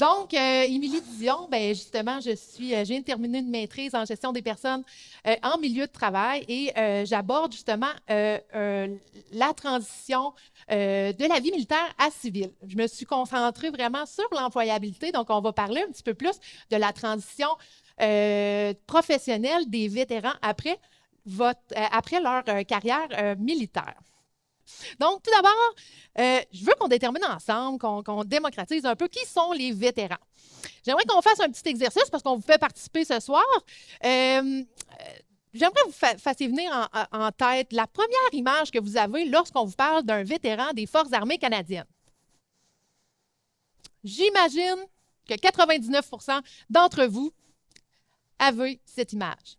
Donc, Émilie Dion, ben justement, je viens de terminer une maîtrise en gestion des personnes en milieu de travail et j'aborde justement la transition de la vie militaire à civile. Je me suis concentrée vraiment sur l'employabilité, donc on va parler un petit peu plus de la transition professionnelle des vétérans après leur carrière militaire. Donc, tout d'abord, je veux qu'on détermine ensemble, qu'on démocratise un peu qui sont les vétérans. J'aimerais qu'on fasse un petit exercice parce qu'on vous fait participer ce soir. J'aimerais que vous fassiez venir en tête la première image que vous avez lorsqu'on vous parle d'un vétéran des Forces armées canadiennes. J'imagine que 99% d'entre vous avez cette image.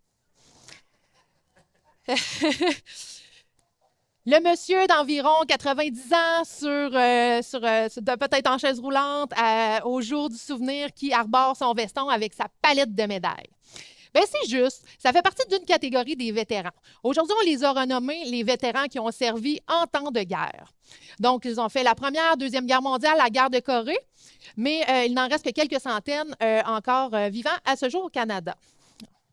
Le monsieur d'environ 90 ans, peut-être en chaise roulante, au jour du souvenir, qui arbore son veston avec sa palette de médailles. Bien, c'est juste, ça fait partie d'une catégorie des vétérans. Aujourd'hui, on les a renommés les vétérans qui ont servi en temps de guerre. Donc, ils ont fait la Première, Deuxième Guerre mondiale, la guerre de Corée, mais il n'en reste que quelques centaines encore vivants à ce jour au Canada.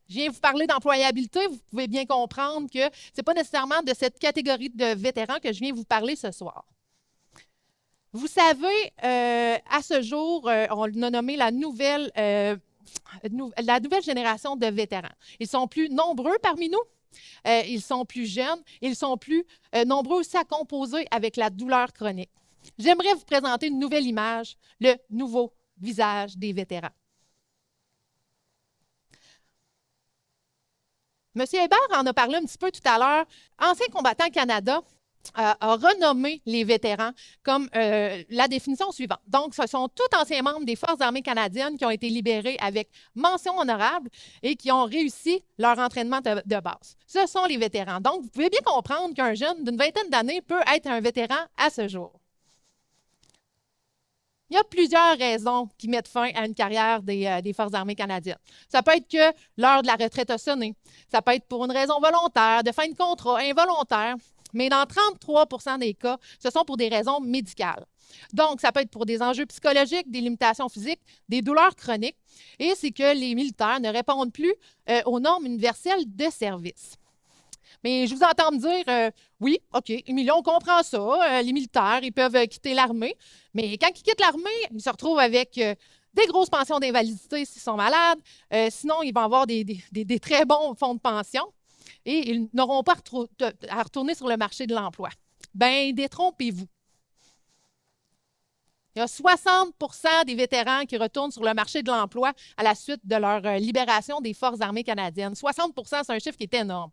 Je viens vous parler d'employabilité. Vous pouvez bien comprendre que ce n'est pas nécessairement de cette catégorie de vétérans que je viens vous parler ce soir. Vous savez, à ce jour, on a nommé la nouvelle génération de vétérans. Ils sont plus nombreux parmi nous, ils sont plus jeunes, ils sont plus nombreux aussi à composer avec la douleur chronique. J'aimerais vous présenter une nouvelle image, le nouveau visage des vétérans. M. Hébert en a parlé un petit peu tout à l'heure. Ancien combattant Canada a renommé les vétérans comme la définition suivante. Donc, ce sont tous anciens membres des Forces armées canadiennes qui ont été libérés avec mention honorable et qui ont réussi leur entraînement de base. Ce sont les vétérans. Donc, vous pouvez bien comprendre qu'un jeune d'une vingtaine d'années peut être un vétéran à ce jour. Il y a plusieurs raisons qui mettent fin à une carrière des Forces armées canadiennes. Ça peut être que l'heure de la retraite a sonné. Ça peut être pour une raison volontaire, de fin de contrat, involontaire. Mais dans 33 % des cas, ce sont pour des raisons médicales. Donc, ça peut être pour des enjeux psychologiques, des limitations physiques, des douleurs chroniques. Et c'est que les militaires ne répondent plus aux normes universelles de service. Mais je vous entends me dire, oui, OK, Émilie, on comprend ça. Les militaires, ils peuvent quitter l'armée. Mais quand ils quittent l'armée, ils se retrouvent avec des grosses pensions d'invalidité s'ils sont malades. Sinon, ils vont avoir des très bons fonds de pension et ils n'auront pas à retourner sur le marché de l'emploi. Bien, détrompez-vous. Il y a 60 % des vétérans qui retournent sur le marché de l'emploi à la suite de leur libération des Forces armées canadiennes. 60 %, c'est un chiffre qui est énorme.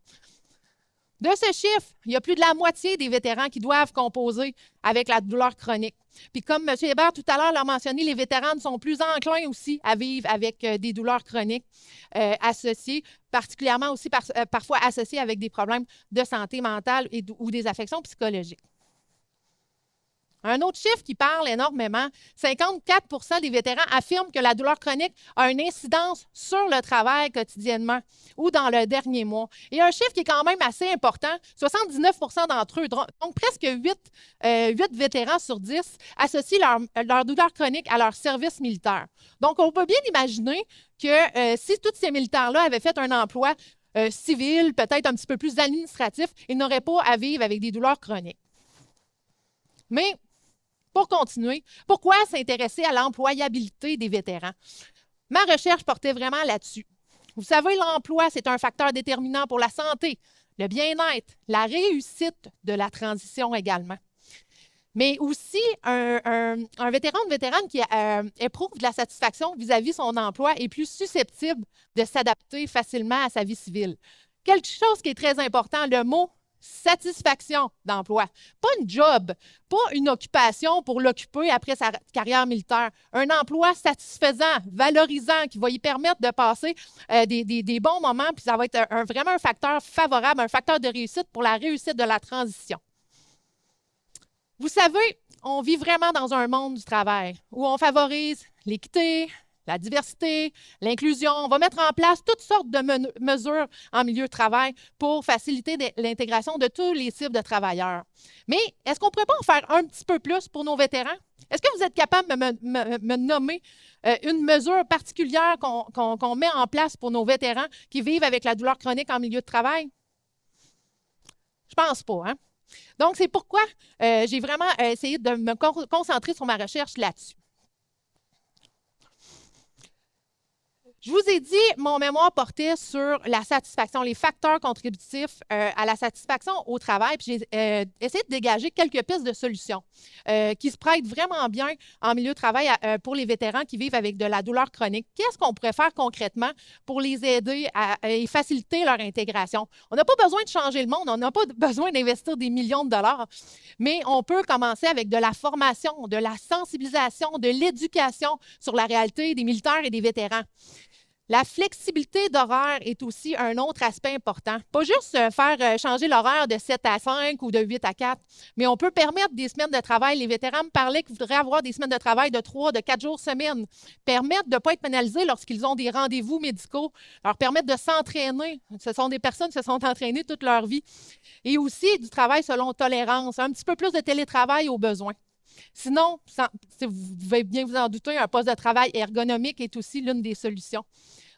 De ce chiffre, il y a plus de la moitié des vétérans qui doivent composer avec la douleur chronique. Puis comme M. Hébert tout à l'heure l'a mentionné, les vétérans sont plus enclins aussi à vivre avec des douleurs chroniques associées, particulièrement aussi parfois associées avec des problèmes de santé mentale ou des affections psychologiques. Un autre chiffre qui parle énormément, 54 % des vétérans affirment que la douleur chronique a une incidence sur le travail quotidiennement ou dans le dernier mois. Et un chiffre qui est quand même assez important, 79 % d'entre eux, donc presque 8 vétérans sur 10, associent leur douleur chronique à leur service militaire. Donc, on peut bien imaginer que si tous ces militaires-là avaient fait un emploi civil, peut-être un petit peu plus administratif, ils n'auraient pas à vivre avec des douleurs chroniques. Mais pour continuer, pourquoi s'intéresser à l'employabilité des vétérans? Ma recherche portait vraiment là-dessus. Vous savez, l'emploi, c'est un facteur déterminant pour la santé, le bien-être, la réussite de la transition également. Mais aussi, un vétéran ou une vétérane qui éprouve de la satisfaction vis-à-vis son emploi est plus susceptible de s'adapter facilement à sa vie civile. Quelque chose qui est très important, le mot satisfaction d'emploi. Pas une job, pas une occupation pour l'occuper après sa carrière militaire. Un emploi satisfaisant, valorisant, qui va y permettre de passer des bons moments, puis ça va être vraiment un facteur favorable, un facteur de réussite pour la réussite de la transition. Vous savez, on vit vraiment dans un monde du travail où on favorise l'équité, la diversité, l'inclusion. On va mettre en place toutes sortes de mesures en milieu de travail pour faciliter l'intégration de tous les types de travailleurs. Mais est-ce qu'on ne pourrait pas en faire un petit peu plus pour nos vétérans? Est-ce que vous êtes capable de me nommer une mesure particulière qu'on met en place pour nos vétérans qui vivent avec la douleur chronique en milieu de travail? Je pense pas, hein? Donc, c'est pourquoi j'ai vraiment essayé de me concentrer sur ma recherche là-dessus. Je vous ai dit, mon mémoire portait sur la satisfaction, les facteurs contributifs à la satisfaction au travail. Puis j'ai essayé de dégager quelques pistes de solutions qui se prêtent vraiment bien en milieu de travail pour les vétérans qui vivent avec de la douleur chronique. Qu'est-ce qu'on pourrait faire concrètement pour les aider et faciliter leur intégration? On n'a pas besoin de changer le monde, on n'a pas besoin d'investir des millions de dollars, mais on peut commencer avec de la formation, de la sensibilisation, de l'éducation sur la réalité des militaires et des vétérans. La flexibilité d'horaire est aussi un autre aspect important. Pas juste faire changer l'horaire de 7 à 5 ou de 8 à 4, mais on peut permettre des semaines de travail. Les vétérans me parlaient qu'ils voudraient avoir des semaines de travail de 3, de 4 jours semaine. Permettre de ne pas être pénalisés lorsqu'ils ont des rendez-vous médicaux. Leur permettre de s'entraîner. Ce sont des personnes qui se sont entraînées toute leur vie. Et aussi du travail selon tolérance. Un petit peu plus de télétravail aux besoins. Sinon, vous devez bien vous en douter, un poste de travail ergonomique est aussi l'une des solutions.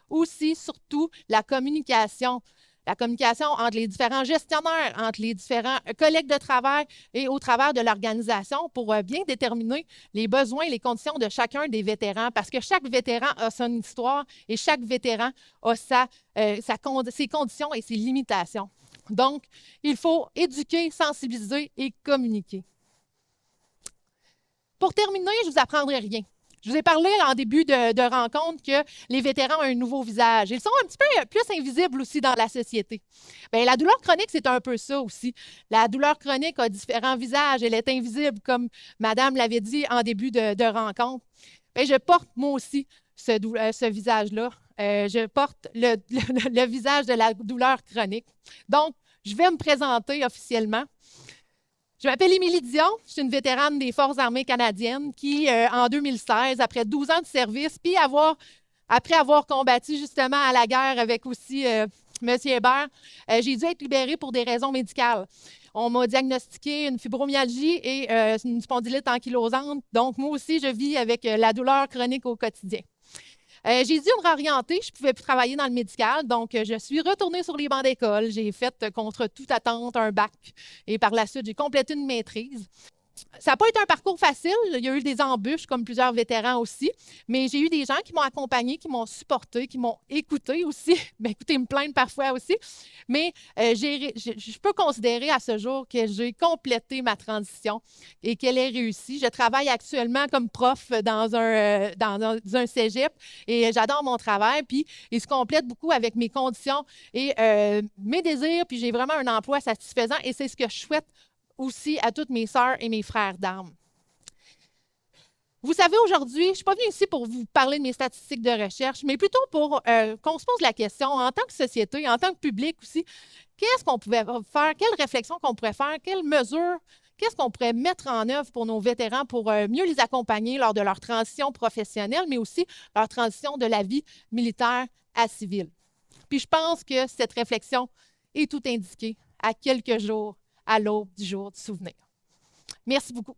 Aussi, surtout, la communication entre les différents gestionnaires, entre les différents collègues de travail et au travers de l'organisation pour bien déterminer les besoins et les conditions de chacun des vétérans, parce que chaque vétéran a son histoire et chaque vétéran a ses conditions et ses limitations. Donc, il faut éduquer, sensibiliser et communiquer. Pour terminer, je ne vous apprendrai rien. Je vous ai parlé en début de rencontre que les vétérans ont un nouveau visage. Ils sont un petit peu plus invisibles aussi dans la société. Bien, la douleur chronique, c'est un peu ça aussi. La douleur chronique a différents visages. Elle est invisible, comme Madame l'avait dit en début de rencontre. Bien, je porte moi aussi ce visage-là. Je porte le visage de la douleur chronique. Donc, je vais me présenter officiellement. Je m'appelle Émilie Dion, je suis une vétérane des Forces armées canadiennes qui, en 2016, après 12 ans de service, puis après avoir combattu justement à la guerre avec aussi M. Hébert, j'ai dû être libérée pour des raisons médicales. On m'a diagnostiqué une fibromyalgie et une spondylite ankylosante. Donc, moi aussi, je vis avec la douleur chronique au quotidien. J'ai dû me réorienter, je ne pouvais plus travailler dans le médical, donc je suis retournée sur les bancs d'école. J'ai fait contre toute attente un bac et par la suite, j'ai complété une maîtrise. Ça n'a pas été un parcours facile. Il y a eu des embûches, comme plusieurs vétérans aussi, mais j'ai eu des gens qui m'ont accompagné, qui m'ont supporté, qui m'ont écouté aussi. Bien, écoutez, me plaindre parfois aussi. Mais je peux considérer à ce jour que j'ai complété ma transition et qu'elle est réussie. Je travaille actuellement comme prof dans un cégep et j'adore mon travail. Puis, il se complète beaucoup avec mes conditions et mes désirs. Puis, j'ai vraiment un emploi satisfaisant et c'est ce que je souhaite aussi à toutes mes sœurs et mes frères d'armes. Vous savez, aujourd'hui, je ne suis pas venue ici pour vous parler de mes statistiques de recherche, mais plutôt pour qu'on se pose la question, en tant que société, en tant que public aussi, qu'est-ce qu'on pouvait faire, quelle réflexion qu'on pourrait faire, quelles mesures, qu'est-ce qu'on pourrait mettre en œuvre pour nos vétérans pour mieux les accompagner lors de leur transition professionnelle, mais aussi leur transition de la vie militaire à civile. Puis je pense que cette réflexion est tout indiquée à quelques jours à l'aube du jour du souvenir. Merci beaucoup.